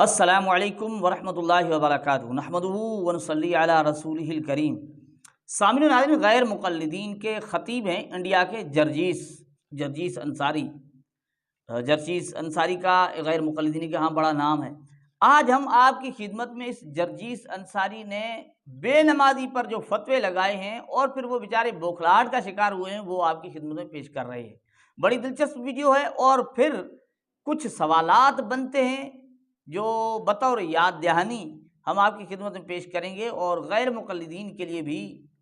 السلام علیکم ورحمۃ اللہ وبرکاتہ، نحمدہ ونصلی علی رسولہ الکریم۔ سامعین و ناظرین، غیر مقلدین کے خطیب ہیں انڈیا کے جرجیس انصاری۔ جرجیس انصاری کا غیر مقلدین کے ہاں بڑا نام ہے۔ آج ہم آپ کی خدمت میں اس جرجیس انصاری نے بے نمازی پر جو فتوے لگائے ہیں اور پھر وہ بیچارے بوکھلاہٹ کا شکار ہوئے ہیں، وہ آپ کی خدمت میں پیش کر رہے ہیں۔ بڑی دلچسپ ویڈیو ہے اور پھر کچھ سوالات بنتے ہیں جو بطور یاد دہانی ہم آپ کی خدمت میں پیش کریں گے، اور غیر مقلدین کے لیے بھی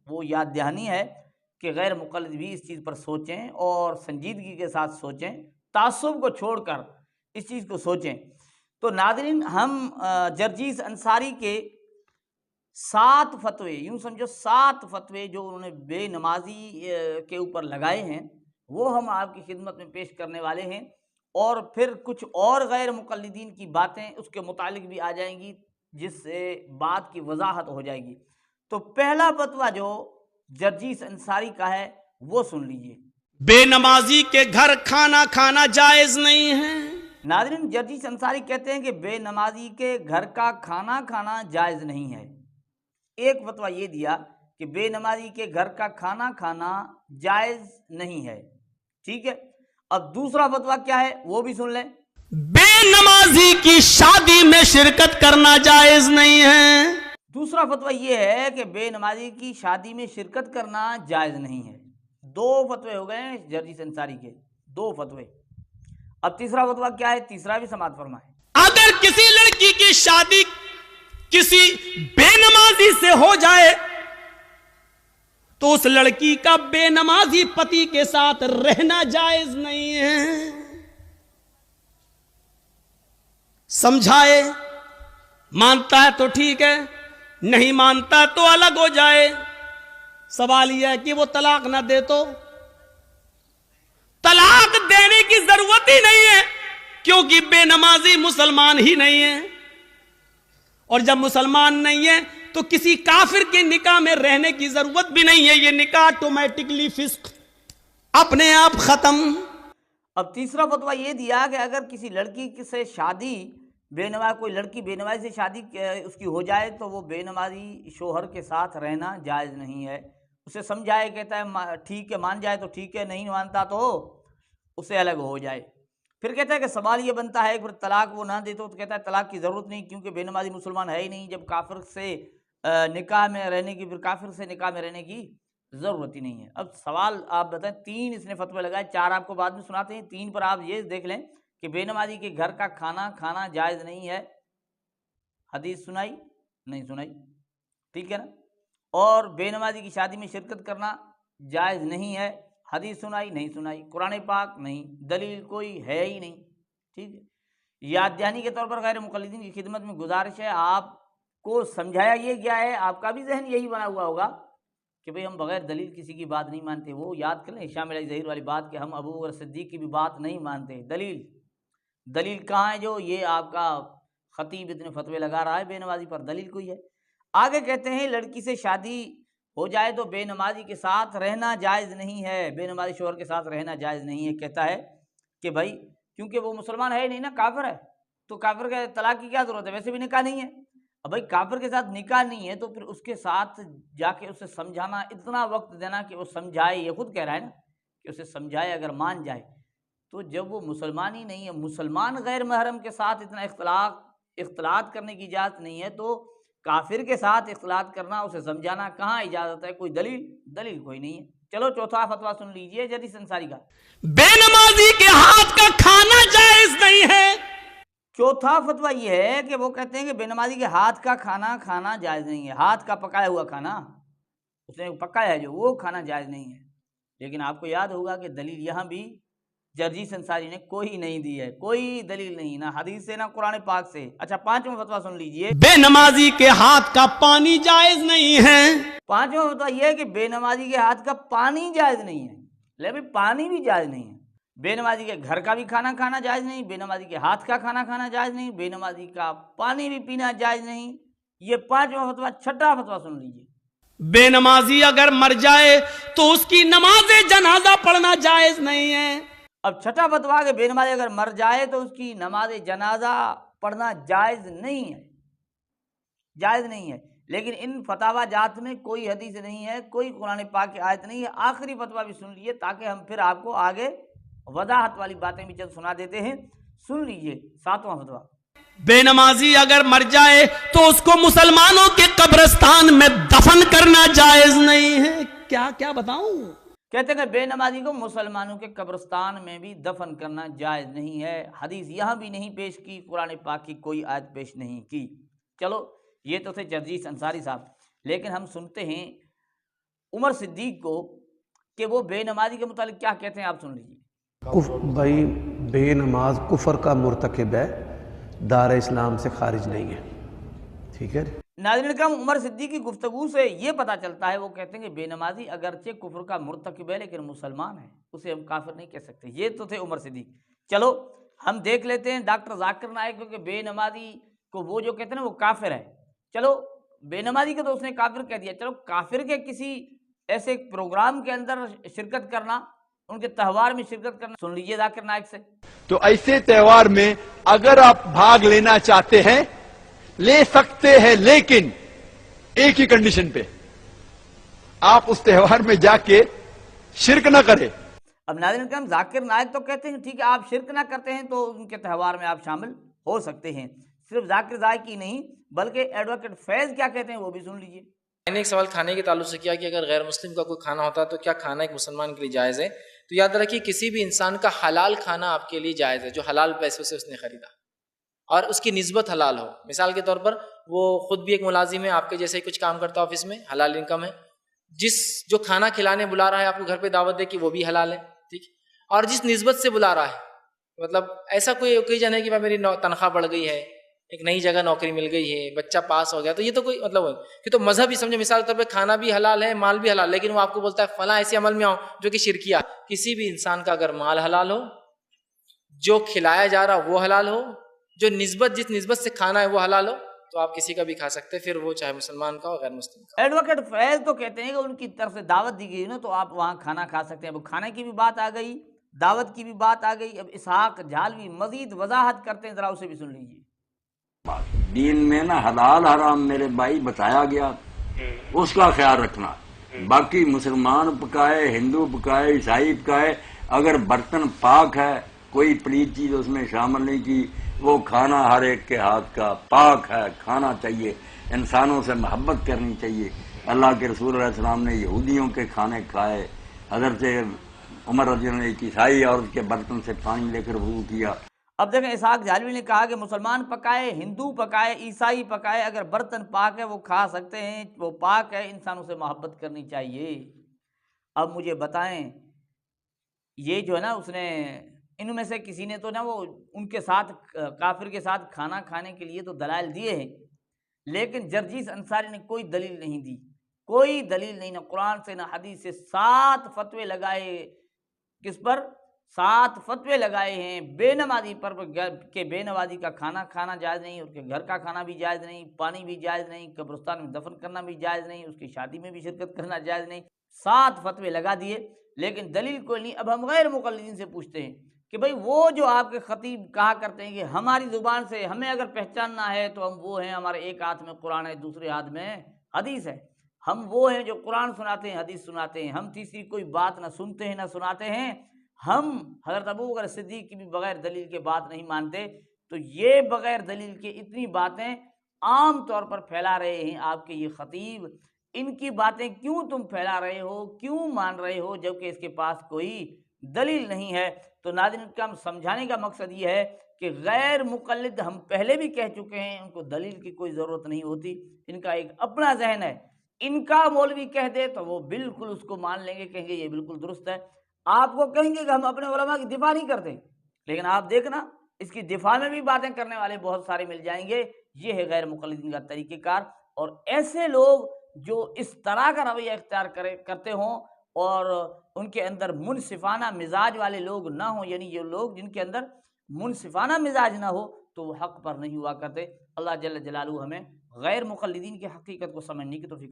وہ یاد دہانی ہے کہ غیر مقلد بھی اس چیز پر سوچیں اور سنجیدگی کے ساتھ سوچیں، تعصب کو چھوڑ کر اس چیز کو سوچیں۔ تو ناظرین، ہم جرجیس انصاری کے 7 فتوے، یوں سمجھو 7 فتوے جو انہوں نے بے نمازی کے اوپر لگائے ہیں، وہ ہم آپ کی خدمت میں پیش کرنے والے ہیں، اور پھر کچھ اور غیر مقلدین کی باتیں اس کے متعلق بھی آ جائیں گی جس سے بات کی وضاحت ہو جائے گی۔ تو پہلا فتویٰ جو جرجیس انصاری کا ہے وہ سن لیجئے۔ بے نمازی کے گھر کھانا کھانا جائز نہیں ہے۔ ناظرین، جرجیس انصاری کہتے ہیں کہ بے نمازی کے گھر کا کھانا کھانا جائز نہیں ہے۔ ایک فتویٰ یہ دیا کہ بے نمازی کے گھر کا کھانا کھانا جائز نہیں ہے، ٹھیک ہے۔ اب دوسرا فتویٰ کیا ہے وہ بھی سن لیں۔ بے نمازی کی شادی میں شرکت کرنا جائز نہیں ہے۔ دوسرا فتویٰ یہ ہے کہ بے نمازی کی شادی میں شرکت کرنا جائز نہیں ہے۔ 2 فتوے ہو گئے ہیں جرجیس انصاری کے، 2 فتوے۔ اب تیسرا فتویٰ کیا ہے، تیسرا بھی سماعت فرمائیں۔ اگر کسی لڑکی کی شادی کسی بے نمازی سے ہو جائے تو اس لڑکی کا بے نمازی پتی کے ساتھ رہنا جائز نہیں ہے۔ سمجھائے، مانتا ہے تو ٹھیک ہے، نہیں مانتا تو الگ ہو جائے۔ سوال یہ ہے کہ وہ طلاق نہ دے تو طلاق دینے کی ضرورت ہی نہیں ہے، کیونکہ بے نمازی مسلمان ہی نہیں ہے، اور جب مسلمان نہیں ہے تو کسی کافر کے نکاح میں رہنے کی ضرورت بھی نہیں ہے۔ یہ نکاح آٹومیٹکلی فسق، اپنے آپ ختم۔ اب تیسرا فتویٰ یہ دیا کہ اگر کسی لڑکی سے شادی کوئی لڑکی بے نمازی سے شادی اس کی ہو جائے تو وہ بے نمازی شوہر کے ساتھ رہنا جائز نہیں ہے۔ اسے سمجھائے، کہتا ہے ٹھیک ہے، مان جائے تو ٹھیک ہے، نہیں مانتا تو اسے الگ ہو جائے۔ پھر کہتا ہے کہ سوال یہ بنتا ہے پھر طلاق وہ نہ دے تو کہتا ہے طلاق کی ضرورت نہیں، کیونکہ بے نمازی مسلمان ہے ہی نہیں، جب کافر سے نکاح میں رہنے کی، پھر کافر سے نکاح میں رہنے کی ضرورت ہی نہیں ہے۔ اب سوال آپ بتائیں، 3 اس نے فتوے لگائے، 4 آپ کو بعد میں سناتے ہیں، 3 پر آپ یہ دیکھ لیں کہ بے نمازی کے گھر کا کھانا کھانا جائز نہیں ہے۔ حدیث سنائی نہیں سنائی، ٹھیک ہے نا، اور بے نمازی کی شادی میں شرکت کرنا جائز نہیں ہے، حدیث سنائی نہیں سنائی، قرآن پاک نہیں، دلیل کوئی ہے ہی نہیں، ٹھیک ہے۔ یاد دہانی کے طور پر غیر مقلدین کی خدمت میں گزارش ہے، آپ کو سمجھایا یہ گیا ہے، آپ کا بھی ذہن یہی بنا ہوا ہوگا کہ بھئی ہم بغیر دلیل کسی کی بات نہیں مانتے۔ وہ یاد کر لیں شامل ظہیر والی بات کہ ہم ابو بکر صدیق کی بھی بات نہیں مانتے۔ دلیل کہاں ہے؟ جو یہ آپ کا خطیب اتنے فتوے لگا رہا ہے بے نمازی پر، دلیل کوئی ہے؟ آگے کہتے ہیں لڑکی سے شادی ہو جائے تو بے نمازی کے ساتھ رہنا جائز نہیں ہے، بے نمازی شوہر کے ساتھ رہنا جائز نہیں ہے۔ کہتا ہے کہ بھائی کیونکہ وہ مسلمان ہے نہیں نا، کافر ہے، تو کافر کے طلاق کی کیا ضرورت ہے، ویسے بھی نکاح نہیں ہے۔ اب بھائی کافر کے ساتھ نکاح نہیں ہے تو پھر اس کے ساتھ جا کے اسے سمجھانا، اتنا وقت دینا کہ وہ سمجھائے، یہ خود کہہ رہا ہے نا کہ اسے سمجھائے، اگر مان جائے تو جب وہ مسلمان ہی نہیں ہے، مسلمان غیر محرم کے ساتھ اتنا اختلاط کرنے کی اجازت نہیں ہے، تو کافر کے ساتھ اختلاط کرنا، اسے سمجھانا کہاں اجازت ہے؟ کوئی دلیل کوئی نہیں ہے۔ چلو چوتھا فتویٰ سن لیجئے جرجیس انصاری کا۔ بے نمازی کے ہاتھ کا کھانا جائز نہیں ہے۔ چوتھا فتویٰ یہ ہے کہ وہ کہتے ہیں کہ بے نمازی کے ہاتھ کا کھانا کھانا جائز نہیں ہے، ہاتھ کا پکایا ہوا کھانا، اس نے پکایا ہے جو، وہ کھانا جائز نہیں ہے۔ لیکن آپ کو یاد ہوگا کہ دلیل یہاں بھی جرجیس انصاری نے کوئی نہیں دی ہے، کوئی دلیل نہیں، نہ حدیث سے نہ قرآن پاک سے۔ اچھا، 5واں فتویٰ سن لیجئے۔ بے نمازی کے ہاتھ کا پانی جائز نہیں ہے۔ 5واں فتویٰ یہ ہے کہ بے نمازی کے ہاتھ کا پانی جائز نہیں ہے۔ لے بھی پانی بھی جائز نہیں ہے، بے نمازی کے گھر کا بھی کھانا کھانا جائز نہیں، بے نمازی کے ہاتھ کا کھانا کھانا جائز نہیں، بے نمازی کا پانی بھی پینا جائز نہیں۔ یہ 5واں فتویٰ۔ 6واں فتویٰ سن لیجئے۔ بے نمازی اگر مر جائے تو اس کی نماز جنازہ پڑھنا جائز نہیں ہے۔ اب 6واں فتویٰ کہ بے نمازی اگر مر جائے تو اس کی نماز جنازہ پڑھنا جائز نہیں ہے، جائز نہیں ہے۔ لیکن ان فتاوا جات میں کوئی حدیث نہیں ہے، کوئی قرآن پاک کی آیت نہیں ہے۔ آخری فتویٰ بھی سن لیجئے تاکہ ہم پھر آپ کو آگے وضاحت والی باتیں بھی چند سنا دیتے ہیں، سن لیجئے 7واں فتویٰ۔ بے نمازی اگر مر جائے تو اس کو مسلمانوں کے قبرستان میں دفن کرنا جائز نہیں ہے۔ کیا بتاؤں؟ کہتے ہیں کہ بے نمازی کو مسلمانوں کے قبرستان میں بھی دفن کرنا جائز نہیں ہے۔ حدیث یہاں بھی نہیں پیش کی، قرآن پاک کی کوئی آیت پیش نہیں کی۔ چلو یہ تو تھے جرجیس انصاری صاحب، لیکن ہم سنتے ہیں عمر صدیق کو کہ وہ بے نمازی کے متعلق کیا کہتے ہیں، آپ سن لیجیے۔ بھائی بے نماز کفر کا مرتکب ہے، دار اسلام سے خارج نہیں ہے، ٹھیک ہے۔ ناظرین کرام، عمر صدیق کی گفتگو سے یہ پتہ چلتا ہے، وہ کہتے ہیں کہ بے نمازی اگرچہ کفر کا مرتکب ہے لیکن مسلمان ہے، اسے ہم کافر نہیں کہہ سکتے۔ یہ تو تھے عمر صدیق۔ چلو ہم دیکھ لیتے ہیں ڈاکٹر ذاکر نائک کہ بے نمازی کو وہ جو کہتے ہیں نا وہ کافر ہے۔ چلو بے نمازی کو تو اس نے کافر کہہ دیا، چلو کافر کے کسی ایسے پروگرام کے اندر شرکت کرنا، ان کے تہوار میں شرکت کرنا، سن لیجئے ذاکر نائک سے۔ تو ایسے تہوار میں اگر آپ بھاگ لینا چاہتے ہیں لے سکتے ہیں، لیکن ایک ہی کنڈیشن پہ، آپ اس تہوار میں جا کے شرک نہ کریں۔ اب ناظرین کرام، ذاکر نائک تو کہتے ہیں ٹھیک ہے آپ شرک نہ کرتے ہیں تو ان کے تہوار میں آپ شامل ہو سکتے ہیں۔ صرف ذاکر نائک ہی نہیں بلکہ ایڈوکیٹ فیض کیا کہتے ہیں وہ بھی سن لیجئے۔ میں نے ایک سوال کھانے کے تعلق سے کیا کہ اگر غیر مسلم کا کوئی کھانا ہوتا ہے تو کیا کھانا ایک مسلمان کے لیے جائز ہے؟ تو یاد رکھیے کسی بھی انسان کا حلال کھانا آپ کے لیے جائز ہے جو حلال پیسوں سے اس نے خریدا اور اس کی نسبت حلال ہو۔ مثال کے طور پر وہ خود بھی ایک ملازم ہے، آپ کے جیسے ہی کچھ کام کرتا ہے آفس میں، حلال انکم ہے۔ جو کھانا کھلانے بلا رہا ہے آپ کو گھر پہ دعوت دے کہ وہ بھی حلال ہے، ٹھیک۔ اور جس نسبت سے بلا رہا ہے، مطلب ایسا کوئی اوکیزن ہے کہ میری تنخواہ بڑھ گئی ہے، ایک نئی جگہ نوکری مل گئی ہے، بچہ پاس ہو گیا، تو یہ تو کوئی مطلب ہے کہ تو مذہب ہی سمجھو، مثال کے طور پہ کھانا بھی حلال ہے، مال بھی حلال، لیکن وہ آپ کو بولتا ہے فلاں ایسے عمل میں آؤ جو کہ شرکیہ۔ کسی بھی انسان کا اگر مال حلال ہو، جو کھلایا جا رہا وہ حلال ہو، جو جس نسبت سے کھانا ہے وہ حلال ہو، تو آپ کسی کا بھی کھا سکتے، پھر وہ چاہے مسلمان کا ہو غیر مسلم کا۔ ایڈوکیٹ فیض تو کہتے ہیں کہ ان کی طرف سے دعوت دی گئی نا تو آپ وہاں کھانا کھا سکتے ہیں۔ اب کھانے کی بھی بات آ گئی، دعوت کی بھی بات آ گئی، اب اسحاق جھالوی مزید وضاحت کرتے ہیں، ذرا اسے بھی سن لیجیے۔ دین میں نا حلال حرام میرے بھائی بتایا گیا، اس کا خیال رکھنا۔ باقی مسلمان پکائے، ہندو پکائے، عیسائی پکائے، اگر برتن پاک ہے، کوئی پلیت چیز اس میں شامل نہیں کی، وہ کھانا ہر ایک کے ہاتھ کا پاک ہے، کھانا چاہیے، انسانوں سے محبت کرنی چاہیے۔ اللہ کے رسول علیہ السلام نے یہودیوں کے کھانے کھائے، حضرت عمر رضی اللہ عنہ نے ایک عیسائی عورت کے برتن سے پانی لے کر وضو کیا۔ اب دیکھیں اسحاق جھالوی نے کہا کہ مسلمان پکائے، ہندو پکائے، عیسائی پکائے، اگر برتن پاک ہے وہ کھا سکتے ہیں، وہ پاک ہے، انسانوں سے محبت کرنی چاہیے۔ اب مجھے بتائیں یہ جو ہے نا اس نے ان میں سے کسی نے تو نا وہ ان کے ساتھ کافر کے ساتھ کھانا کھانے کے لیے تو دلائل دیے ہیں، لیکن جرجیس انصاری نے کوئی دلیل نہیں دی، کوئی دلیل نہیں، نہ قرآن سے نہ حدیث سے۔ 7 فتوے لگائے، کس پر؟ 7 فتوے لگائے ہیں بے نمازی پر کہ بے نمازی کا کھانا کھانا جائز نہیں، اس کے گھر کا کھانا بھی جائز نہیں، پانی بھی جائز نہیں، قبرستان میں دفن کرنا بھی جائز نہیں، اس کی شادی میں بھی شرکت کرنا جائز نہیں۔ 7 فتوے لگا دیے لیکن دلیل کوئی نہیں۔ اب ہم غیر مقلدین سے پوچھتے ہیں کہ بھئی وہ جو آپ کے خطیب کہا کرتے ہیں کہ ہماری زبان سے ہمیں اگر پہچاننا ہے تو ہم وہ ہیں، ہمارے ایک ہاتھ میں قرآن ہے، دوسرے ہاتھ میں حدیث ہے، ہم وہ ہیں جو قرآن سناتے ہیں، حدیث سناتے ہیں، ہم تیسری کوئی بات نہ سنتے ہیں نہ سناتے ہیں، ہم حضرت ابوبکر صدیق کی بھی بغیر دلیل کے بات نہیں مانتے۔ تو یہ بغیر دلیل کے اتنی باتیں عام طور پر پھیلا رہے ہیں آپ کے یہ خطیب، ان کی باتیں کیوں تم پھیلا رہے ہو، کیوں مان رہے ہو جبکہ اس کے پاس کوئی دلیل نہیں ہے؟ تو ناظرین کا ہم سمجھانے کا مقصد یہ ہے کہ غیر مقلد ہم پہلے بھی کہہ چکے ہیں، ان کو دلیل کی کوئی ضرورت نہیں ہوتی، ان کا ایک اپنا ذہن ہے، ان کا مولوی کہہ دے تو وہ بالکل اس کو مان لیں گے، کہیں گے یہ بالکل درست ہے۔ آپ کو کہیں گے کہ ہم اپنے علماء کی دفاع نہیں کرتے، لیکن آپ دیکھنا اس کی دفاع میں بھی باتیں کرنے والے بہت سارے مل جائیں گے۔ یہ ہے غیر مقلدین کا طریقہ کار، اور ایسے لوگ جو اس طرح کا رویہ اختیار کرتے ہوں اور ان کے اندر منصفانہ مزاج والے لوگ نہ ہوں، یعنی یہ لوگ جن کے اندر منصفانہ مزاج نہ ہو تو وہ حق پر نہیں ہوا کرتے۔ اللہ جل جلالہ ہمیں غیر مقلدین کی حقیقت کو سمجھنے کی توفیق